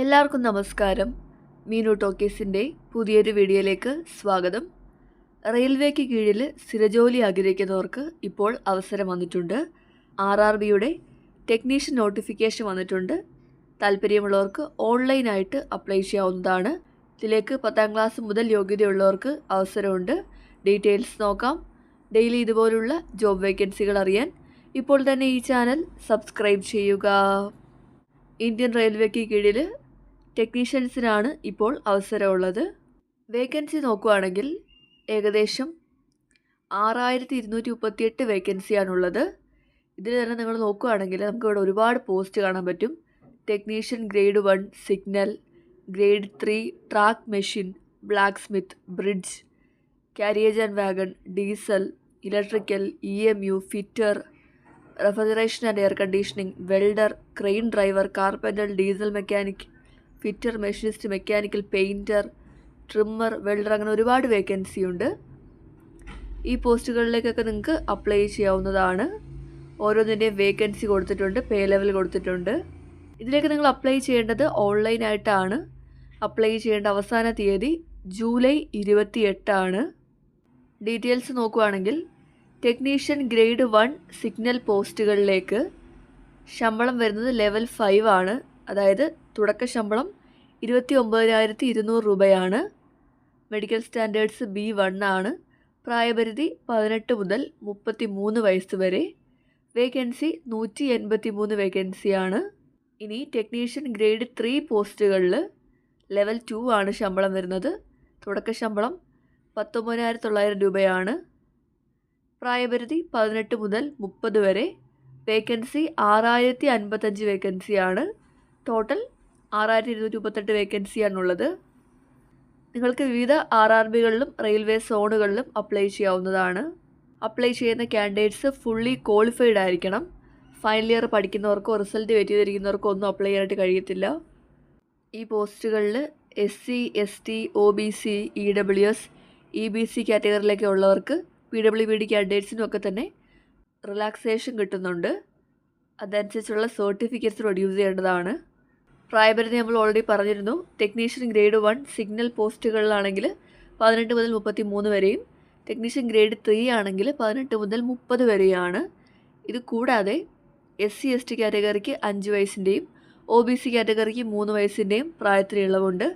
എല്ലാവർക്കും നമസ്കാരം. മീനു ടോക്കീസിൻ്റെ പുതിയൊരു വീഡിയോയിലേക്ക് സ്വാഗതം. റെയിൽവേക്ക് കീഴിൽ സ്ഥിരജോലി ആഗ്രഹിക്കുന്നവർക്ക് ഇപ്പോൾ അവസരം വന്നിട്ടുണ്ട്. RRBയുടെ ടെക്നീഷ്യൻ നോട്ടിഫിക്കേഷൻ വന്നിട്ടുണ്ട്. താല്പര്യമുള്ളവർക്ക് ഓൺലൈനായിട്ട് അപ്ലൈ ചെയ്യാവുന്നതാണ്. ഇതിലേക്ക് 10ാം ക്ലാസ് മുതൽ യോഗ്യതയുള്ളവർക്ക് അവസരമുണ്ട്. ഡീറ്റെയിൽസ് നോക്കാം. ഡെയിലി ഇതുപോലുള്ള ജോബ് വേക്കൻസികൾ അറിയാൻ ഇപ്പോൾ തന്നെ ഈ ചാനൽ സബ്സ്ക്രൈബ് ചെയ്യുക. ഇന്ത്യൻ റെയിൽവേക്ക് കീഴിൽ ടെക്നീഷ്യൻസിനാണ് ഇപ്പോൾ അവസരമുള്ളത്. വേക്കൻസി നോക്കുകയാണെങ്കിൽ ഏകദേശം 6238 വേക്കൻസിയാണുള്ളത്. ഇതിൽ തന്നെ നിങ്ങൾ നോക്കുകയാണെങ്കിൽ നമുക്കിവിടെ ഒരുപാട് പോസ്റ്റ് കാണാൻ പറ്റും. Technician grade 1 signal, grade 3 track machine, black Smith, bridge, carriage and wagon, diesel, electrical, EMU, fitter, refrigeration and air conditioning, welder, crane driver, carpenter, diesel mechanic, fitter, machinist, mechanical, painter, trimmer, welder, അങ്ങനെ ഒരുപാട് vacancy ഉണ്ട്. ഈ പോസ്റ്റുകളിലേക്കൊക്കെ നിങ്ങൾക്ക് apply ചെയ്യാവുന്നതാണ്. ഓരോന്നിൻ്റെയും vacancy കൊടുത്തിട്ടുണ്ട്, പേ level കൊടുത്തിട്ടുണ്ട്. ഇതിലേക്ക് നിങ്ങൾ അപ്ലൈ ചെയ്യേണ്ടത് ഓൺലൈനായിട്ടാണ്. അപ്ലൈ ചെയ്യേണ്ട അവസാന തീയതി ജൂലൈ 28 ആണ്. ഡീറ്റെയിൽസ് നോക്കുകയാണെങ്കിൽ ടെക്നീഷ്യൻ ഗ്രേഡ് 1 സിഗ്നൽ പോസ്റ്റുകളിലേക്ക് ശമ്പളം വരുന്നത് ലെവൽ 5 ആണ്. അതായത് തുടക്ക ശമ്പളം 29,200 രൂപയാണ്. മെഡിക്കൽ സ്റ്റാൻഡേർഡ്സ് B1 ആണ്. പ്രായപരിധി 18 മുതൽ 33 വയസ്സ് വരെ. വേക്കൻസി 183 വേക്കൻസിയാണ്. ഇനി ടെക്നീഷ്യൻ ഗ്രേഡ് 3 പോസ്റ്റുകളിൽ ലെവൽ 2 ആണ് ശമ്പളം വരുന്നത്. തുടക്ക ശമ്പളം 19,900 രൂപയാണ്. പ്രായപരിധി 18 മുതൽ 30 വരെ. വേക്കൻസി 6055 വേക്കൻസിയാണ്. ടോട്ടൽ 6238 വേക്കൻസിയാണുള്ളത്. നിങ്ങൾക്ക് വിവിധ RRBകളിലും റെയിൽവേ സോണുകളിലും അപ്ലൈ ചെയ്യാവുന്നതാണ്. അപ്ലൈ ചെയ്യുന്ന കാൻഡിഡേറ്റ്സ് ഫുള്ളി ക്വാളിഫൈഡ് ആയിരിക്കണം. ഫൈനൽ ഇയർ പഠിക്കുന്നവർക്കോ റിസൾട്ട് വെയിറ്റ് ചെയ്തിരിക്കുന്നവർക്കോ ഒന്നും അപ്ലൈ ചെയ്യാനായിട്ട് കഴിയത്തില്ല. ഈ പോസ്റ്റുകളിൽ SC, ST, OBC, EWS, EBC കാറ്റഗറിയിലൊക്കെ ഉള്ളവർക്ക് PWBD കാൻഡിഡേറ്റ്സിനും ഒക്കെ തന്നെ റിലാക്സേഷൻ കിട്ടുന്നുണ്ട്. അതനുസരിച്ചുള്ള സർട്ടിഫിക്കറ്റ്സ് പ്രൊഡ്യൂസ് ചെയ്യേണ്ടതാണ്. പ്രായപരിധി നമ്മൾ ഓൾറെഡി പറഞ്ഞിരുന്നു. ടെക്നീഷ്യൻ ഗ്രേഡ് 1 സിഗ്നൽ പോസ്റ്റുകളിലാണെങ്കിൽ 18 മുതൽ 33 വരെയും, ടെക്നീഷ്യൻ ഗ്രേഡ് 3 ആണെങ്കിൽ 18 മുതൽ 30 വരെയാണ്. ഇത് കൂടാതെ SC, ST കാറ്റഗറിക്ക് 5 വയസ്സിൻ്റെയും OBC കാറ്റഗറിക്ക് 3 വയസ്സിൻ്റെയും പ്രായത്തിൽ ഇളവുണ്ട്.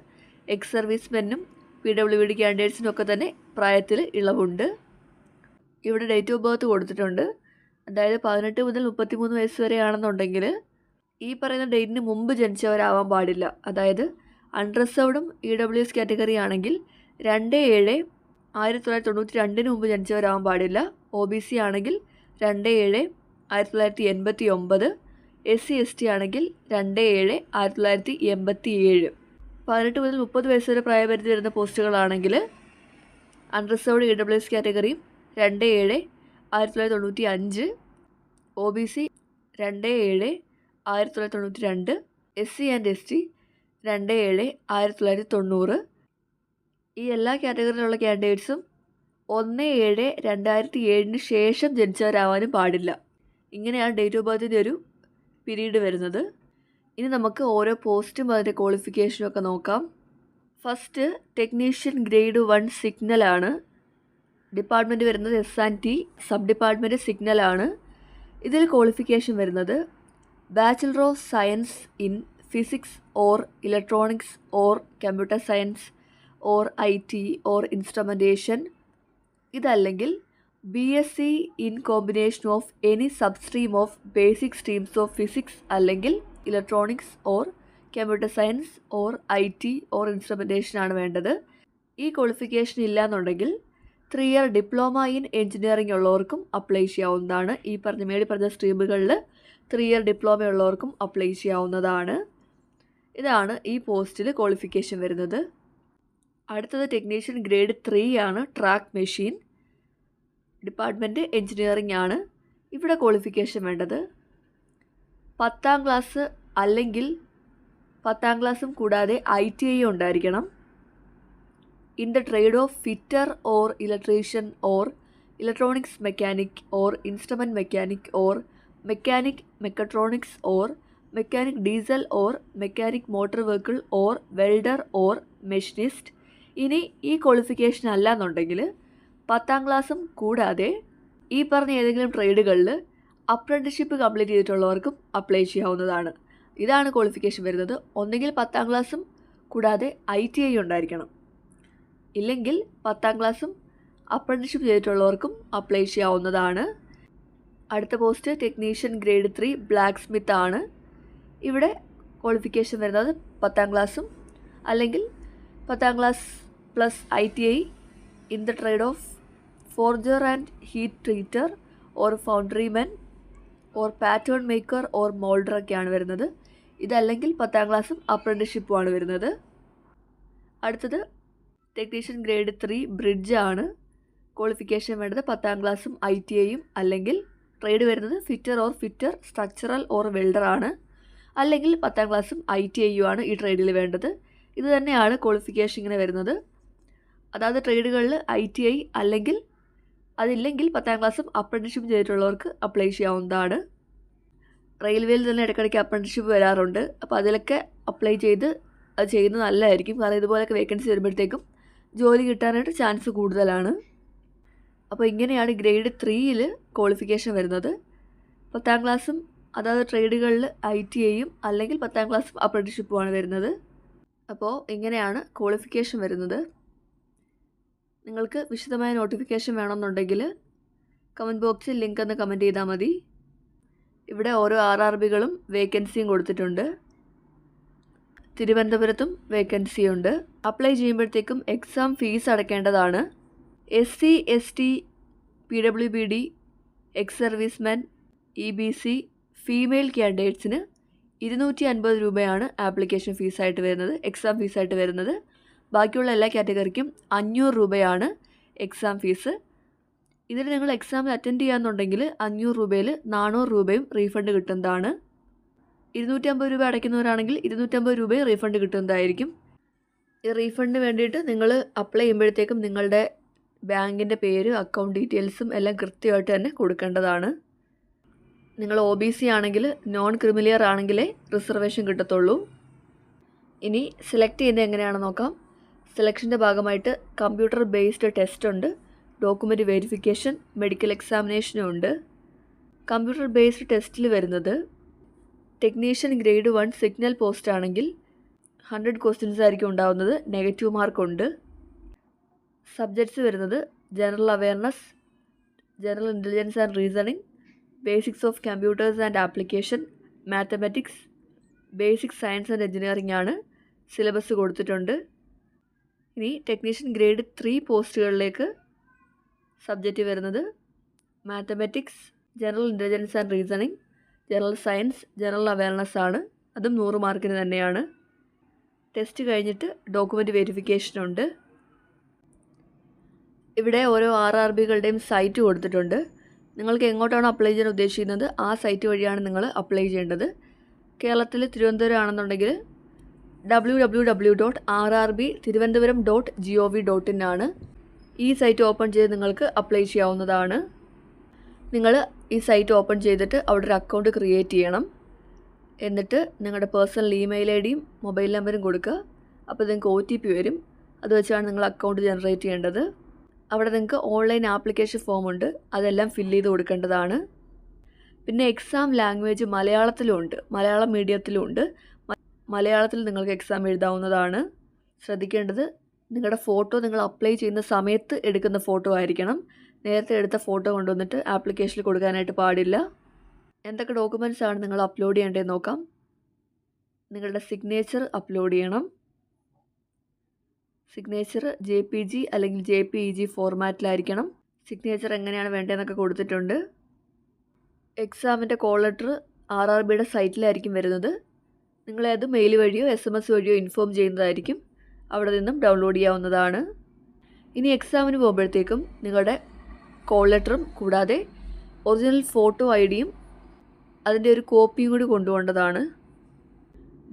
എക്സ് സർവീസ് മെന്നും PWBD കാൻഡിഡേറ്റ്സിനും ഒക്കെ തന്നെ പ്രായത്തിൽ ഇളവുണ്ട്. ഇവിടെ ഡേറ്റ് ഓഫ് ബർത്ത് കൊടുത്തിട്ടുണ്ട്. അതായത് 18 മുതൽ 33 വയസ്സ് വരെയാണെന്നുണ്ടെങ്കിൽ ഈ പറയുന്ന ഡേറ്റിന് മുമ്പ് ജനിച്ചവരാവാൻ പാടില്ല. അതായത് അൺറിസർവ്ഡും EWS കാറ്റഗറി ആണെങ്കിൽ 2/7/1992 മുമ്പ് ജനിച്ചവരാവാൻ പാടില്ല. OBC ആണെങ്കിൽ 2/7/1989. SC, ST ആണെങ്കിൽ 2/7/1987. 18 മുതൽ 30 വയസ്സ് വരെ പ്രായപരിധി വരുന്ന പോസ്റ്റുകളാണെങ്കിൽ അൺറിസർവ്ഡ് EWS കാറ്റഗറിയും 2/7/1995, OBC 2/7/1992, SC ആൻഡ് ST 2/7/1990. ഈ എല്ലാ കാറ്റഗറിയിലുള്ള കാൻഡിഡേറ്റ്സും 1/7/2007 ശേഷം ജനിച്ചവരാവാനും പാടില്ല. ഇങ്ങനെയാണ് ഡേറ്റ് ഓഫ് ബർത്തിൻ്റെ ഒരു പീരീഡ് വരുന്നത്. ഇനി നമുക്ക് ഓരോ പോസ്റ്റും അതിൻ്റെ ക്വാളിഫിക്കേഷനും ഒക്കെ നോക്കാം. ഫസ്റ്റ് ടെക്നീഷ്യൻ ഗ്രേഡ് 1 സിഗ്നലാണ്. ഡിപ്പാർട്ട്മെൻറ്റ് വരുന്നത് S&T, സബ് ഡിപ്പാർട്ട്മെൻറ്റ് സിഗ്നലാണ്. ഇതിൽ ക്വാളിഫിക്കേഷൻ വരുന്നത് bachelor of science in physics or electronics or computer science or IT or instrumentation. ഇതല്ലെങ്കിൽ BSc in combination of any substream of basic streams of physics അല്ലെങ്കിൽ electronics or computer science or IT or instrumentation ആണ് വേണ്ടത്. ഈ qualification ഇല്ലയെന്നുണ്ടെങ്കിൽ 3 year diploma in engineering ഉള്ളവർക്കും apply ചെയ്യാവുന്നതാണ്. ഈ മേടി പറഞ്ഞ സ്ട്രീമുകളിൽ 3 ഇയർ ഡിപ്ലോമ ഉള്ളവർക്കും അപ്ലൈ ചെയ്യാവുന്നതാണ്. ഇതാണ് ഈ പോസ്റ്റിൽ ക്വാളിഫിക്കേഷൻ വരുന്നത്. അടുത്തത് ടെക്നീഷ്യൻ ഗ്രേഡ് 3 ആണ്. ട്രാക്ക് മെഷീൻ, ഡിപ്പാർട്ട്മെൻറ്റ് എഞ്ചിനീയറിംഗ് ആണ്. ഇവിടെ ക്വാളിഫിക്കേഷൻ വേണ്ടത് 10ാം ക്ലാസ് അല്ലെങ്കിൽ 10ാം ക്ലാസ്സും കൂടാതെ ITI ഉണ്ടായിരിക്കണം. in the trade of fitter or electrician or electronics mechanic or instrument mechanic or mechanic mechatronics or mechanic diesel or mechanic motor vehicle or welder or machinist. ഇനി ഈ qualification അല്ല എന്നുണ്ടെങ്കിൽ 10ാം ക്ലാസ്സും കൂടാതെ ഈ പറഞ്ഞ ഏതെങ്കിലും ട്രേഡുകളിൽ അപ്രന്റീസ്ഷിപ്പ് കംപ്ലീറ്റ് ചെയ്തിട്ടുള്ളവർക്കും അപ്ലൈ ചെയ്യാവുന്നതാണ്. ഇതാണ് ക്വാളിഫിക്കേഷൻ വരുന്നത്. ഒന്നെങ്കിൽ 10ാം ക്ലാസ്സും കൂടാതെ ITI ഉണ്ടായിരിക്കണം, ഇല്ലെങ്കിൽ 10ാം ക്ലാസ്സും അപ്രന്റീസ്ഷിപ്പ് ചെയ്തിട്ടുള്ളവർക്കും അപ്ലൈ ചെയ്യാവുന്നതാണ്. അടുത്ത post technician grade 3 blacksmith ആണ്. ഇവിടെ ക്വാളിഫിക്കേഷൻ വരുന്നത് 10ാം ക്ലാസ്സും അല്ലെങ്കിൽ 10ാം class plus ITI in the trade of forger and heat treater or foundryman or pattern maker or moulder ഒക്കെയാണ് വരുന്നത്. ഇതല്ലെങ്കിൽ 10ാം ക്ലാസ്സും അപ്രന്റീസ്ഷിപ്പുമാണ് വരുന്നത്. അടുത്തത് ടെക്നീഷ്യൻ ഗ്രേഡ് 3 ബ്രിഡ്ജ് ആണ്. ക്വാളിഫിക്കേഷൻ വേണ്ടത് 10ാം ക്ലാസ്സും ITIയും അല്ലെങ്കിൽ ട്രേഡ് വരുന്നത് fitter or fitter, structural or welder ആണ്. അല്ലെങ്കിൽ 10ാം ക്ലാസ്സും ITIയും ആണ് ഈ ട്രേഡിൽ വേണ്ടത്. ഇത് തന്നെയാണ് ക്വാളിഫിക്കേഷൻ ഇങ്ങനെ വരുന്നത്. അതായത് ട്രേഡുകളിൽ ITI അല്ലെങ്കിൽ അതില്ലെങ്കിൽ 10ാം ക്ലാസ്സും അപ്രന്റീസ്ഷിപ്പ് ചെയ്തിട്ടുള്ളവർക്ക് അപ്ലൈ ചെയ്യാവുന്നതാണ്. റെയിൽവേയിൽ തന്നെ ഇടയ്ക്കിടയ്ക്ക് അപ്രന്റീസ്ഷിപ്പ് വരാറുണ്ട്. അപ്പോൾ അതിലൊക്കെ അപ്ലൈ ചെയ്ത് അത് ചെയ്യുന്നത് നല്ലതായിരിക്കും. കാരണം ഇതുപോലൊക്കെ വേക്കൻസി വരുമ്പോഴത്തേക്കും ജോലി കിട്ടാനായിട്ട് ചാൻസ് കൂടുതലാണ്. അപ്പോൾ ഇങ്ങനെയാണ് ഗ്രേഡ് 3യിൽ ക്വാളിഫിക്കേഷൻ വരുന്നത്. 10ാം ക്ലാസ്സും അതായത് ട്രേഡുകളിൽ ITIയും അല്ലെങ്കിൽ 10ാം ക്ലാസ്സും അപ്രന്റീസ്ഷിപ്പുമാണ് വരുന്നത്. അപ്പോൾ ഇങ്ങനെയാണ് ക്വാളിഫിക്കേഷൻ വരുന്നത്. നിങ്ങൾക്ക് വിശദമായ നോട്ടിഫിക്കേഷൻ വേണമെന്നുണ്ടെങ്കിൽ കമൻറ്റ് ബോക്സിൽ ലിങ്ക് എന്ന് കമൻറ്റ് ചെയ്താൽ മതി. ഇവിടെ ഓരോ RRBകളും വേക്കൻസിയും കൊടുത്തിട്ടുണ്ട്. തിരുവനന്തപുരത്തും വേക്കൻസിയുണ്ട്. അപ്ലൈ ചെയ്യുമ്പോഴത്തേക്കും എക്സാം ഫീസ് അടയ്ക്കേണ്ടതാണ്. SC ST PWBD ex serviceman EBC female ക്യാൻഡിഡേറ്റ്സിന് 250 രൂപയാണ് ആപ്ലിക്കേഷൻ ഫീസായിട്ട് വരുന്നത്, എക്സാം ഫീസായിട്ട് വരുന്നത്. ബാക്കിയുള്ള എല്ലാ കാറ്റഗറിക്കും 500 രൂപയാണ് എക്സാം ഫീസ്. ഇതിൽ നിങ്ങൾ എക്സാമിൽ അറ്റൻഡ് ചെയ്യാമെന്നുണ്ടെങ്കിൽ 500 രൂപയിൽ 400 രൂപയും റീഫണ്ട് കിട്ടുന്നതാണ്. 250 രൂപ അടയ്ക്കുന്നവരാണെങ്കിൽ 250 രൂപയും റീഫണ്ട് കിട്ടുന്നതായിരിക്കും. ഈ റീഫണ്ടിന് വേണ്ടിയിട്ട് നിങ്ങൾ അപ്ലൈ ചെയ്യുമ്പോഴത്തേക്കും നിങ്ങളുടെ ബാങ്കിൻ്റെ പേര്, അക്കൗണ്ട് ഡീറ്റെയിൽസും എല്ലാം കൃത്യമായിട്ട് തന്നെ കൊടുക്കേണ്ടതാണ്. നിങ്ങൾ OBC ആണെങ്കിൽ, നോൺ ക്രിമിലിയർ ആണെങ്കിലേ റിസർവേഷൻ കിട്ടത്തുള്ളൂ. ഇനി സെലക്ട് ചെയ്യുന്നത് എങ്ങനെയാണെന്ന് നോക്കാം. സെലക്ഷൻ്റെ ഭാഗമായിട്ട് കമ്പ്യൂട്ടർ ബേസ്ഡ് ടെസ്റ്റ് ഉണ്ട്, ഡോക്യുമെൻ്റ് വെരിഫിക്കേഷൻ, മെഡിക്കൽ എക്സാമിനേഷനും ഉണ്ട്. കമ്പ്യൂട്ടർ ബേസ്ഡ് ടെസ്റ്റിൽ വരുന്നത് ടെക്നീഷ്യൻ ഗ്രേഡ് 1 സിഗ്നൽ പോസ്റ്റ് ആണെങ്കിൽ 100 ക്വസ്റ്റ്യൻസ് ആയിരിക്കും ഉണ്ടാവുന്നത്. നെഗറ്റീവ് മാർക്കുണ്ട്. സബ്ജക്ട്സ് വരുന്നത് general awareness, general intelligence and reasoning, basics of computers and application, mathematics, basic science and engineering ആണ് സിലബസ് കൊടുത്തിട്ടുണ്ട്. ഇനി ടെക്നീഷ്യൻ ഗ്രേഡ് 3 പോസ്റ്റുകളിലേക്ക് സബ്ജക്റ്റ് വരുന്നത് mathematics, general intelligence and reasoning, general science, general awareness ആണ്. അതും 100 മാർക്കിന് തന്നെയാണ്. ടെസ്റ്റ് കഴിഞ്ഞിട്ട് ഡോക്യുമെൻ്റ് വെരിഫിക്കേഷനുണ്ട്. ഇവിടെ ഓരോ RRBകളുടെയും സൈറ്റ് കൊടുത്തിട്ടുണ്ട്. നിങ്ങൾക്ക് എങ്ങോട്ടാണോ അപ്ലൈ ചെയ്യാൻ ഉദ്ദേശിക്കുന്നത് ആ സൈറ്റ് വഴിയാണ് നിങ്ങൾ അപ്ലൈ ചെയ്യേണ്ടത്. കേരളത്തിൽ തിരുവനന്തപുരം ആണെന്നുണ്ടെങ്കിൽ www.rrbtiruvananthapuram.gov.in ആണ്. ഈ സൈറ്റ് ഓപ്പൺ ചെയ്ത് നിങ്ങൾക്ക് അപ്ലൈ ചെയ്യാവുന്നതാണ്. നിങ്ങൾ ഈ സൈറ്റ് ഓപ്പൺ ചെയ്തിട്ട് അവിടെ ഒരു അക്കൗണ്ട് ക്രിയേറ്റ് ചെയ്യണം. എന്നിട്ട് നിങ്ങളുടെ പേഴ്സണൽ ഇമെയിൽ IDയും മൊബൈൽ നമ്പറും കൊടുക്കുക. അപ്പോൾ നിങ്ങൾക്ക് OTP വരും. അത് വെച്ചാണ് നിങ്ങൾ അക്കൗണ്ട് ജനറേറ്റ് ചെയ്യേണ്ടത്. അവിടെ നിങ്ങൾക്ക് ഓൺലൈൻ ആപ്ലിക്കേഷൻ ഫോം ഉണ്ട്, അതെല്ലാം ഫില്ല് ചെയ്ത് കൊടുക്കേണ്ടതാണ്. പിന്നെ എക്സാം ലാംഗ്വേജ് മലയാളത്തിലും ഉണ്ട്, മലയാളം മീഡിയത്തിലും ഉണ്ട്. മലയാളത്തിൽ നിങ്ങൾക്ക് എക്സാം എഴുതാവുന്നതാണ്. ശ്രദ്ധിക്കേണ്ടത് നിങ്ങളുടെ ഫോട്ടോ നിങ്ങൾ അപ്ലൈ ചെയ്യുന്ന സമയത്ത് എടുക്കുന്ന ഫോട്ടോ ആയിരിക്കണം. നേരത്തെ എടുത്ത ഫോട്ടോ കൊണ്ടുവന്നിട്ട് ആപ്ലിക്കേഷനിൽ കൊടുക്കാനായിട്ട് പാടില്ല. എന്തൊക്കെ ഡോക്യുമെൻറ്റ്സ് ആണ് നിങ്ങൾ അപ്ലോഡ് ചെയ്യേണ്ടതെന്ന് നോക്കാം. നിങ്ങളുടെ സിഗ്നേച്ചർ അപ്ലോഡ് ചെയ്യണം. സിഗ്നേച്ചർ JPG അല്ലെങ്കിൽ JPEG ഫോർമാറ്റിലായിരിക്കണം. സിഗ്നേച്ചർ എങ്ങനെയാണ് വേണ്ടതെന്നൊക്കെ കൊടുത്തിട്ടുണ്ട്. എക്സാമിൻ്റെ കോൾ ലെറ്റർ RRBയുടെ സൈറ്റിലായിരിക്കും വരുന്നത്. നിങ്ങളത് മെയിൽ വഴിയോ SMS വഴിയോ ഇൻഫോം ചെയ്യുന്നതായിരിക്കും. അവിടെ നിന്നും ഡൗൺലോഡ് ചെയ്യാവുന്നതാണ്. ഇനി എക്സാമിന് പോകുമ്പോഴത്തേക്കും നിങ്ങളുടെ കോൾ ലെറ്ററും കൂടാതെ ഒറിജിനൽ ഫോട്ടോ IDയും അതിൻ്റെ ഒരു കോപ്പിയും കൂടി കൊണ്ടുപോകേണ്ടതാണ്.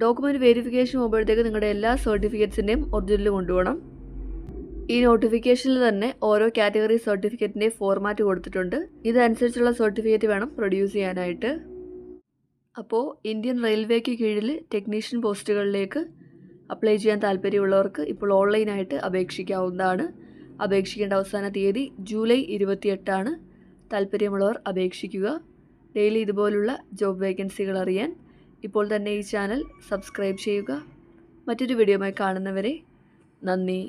ഡോക്യുമെൻ്റ് വെരിഫിക്കേഷൻ പോകുമ്പോഴത്തേക്ക് നിങ്ങളുടെ എല്ലാ സർട്ടിഫിക്കറ്റ്സിൻ്റെയും ഒറിജിനൽ കൊണ്ടുപോകണം. ഈ നോട്ടിഫിക്കേഷനിൽ തന്നെ ഓരോ കാറ്റഗറി സർട്ടിഫിക്കറ്റിൻ്റെയും ഫോർമാറ്റ് കൊടുത്തിട്ടുണ്ട്. ഇതനുസരിച്ചുള്ള സർട്ടിഫിക്കറ്റ് വേണം പ്രൊഡ്യൂസ് ചെയ്യാനായിട്ട്. അപ്പോൾ ഇന്ത്യൻ റെയിൽവേക്ക് കീഴിൽ ടെക്നീഷ്യൻ പോസ്റ്റുകളിലേക്ക് അപ്ലൈ ചെയ്യാൻ താല്പര്യമുള്ളവർക്ക് ഇപ്പോൾ ഓൺലൈനായിട്ട് അപേക്ഷിക്കാവുന്നതാണ്. അപേക്ഷിക്കേണ്ട അവസാന തീയതി ജൂലൈ 28 താല്പര്യമുള്ളവർ അപേക്ഷിക്കുക. ഡെയിലി ഇതുപോലുള്ള ജോബ് വേക്കൻസികൾ അറിയാൻ ഇപ്പോൾ തന്നെ ഈ ചാനൽ സബ്സ്ക്രൈബ് ചെയ്യുക. മറ്റൊരു വീഡിയോയുമായി കാണുന്നവരെ നന്ദി.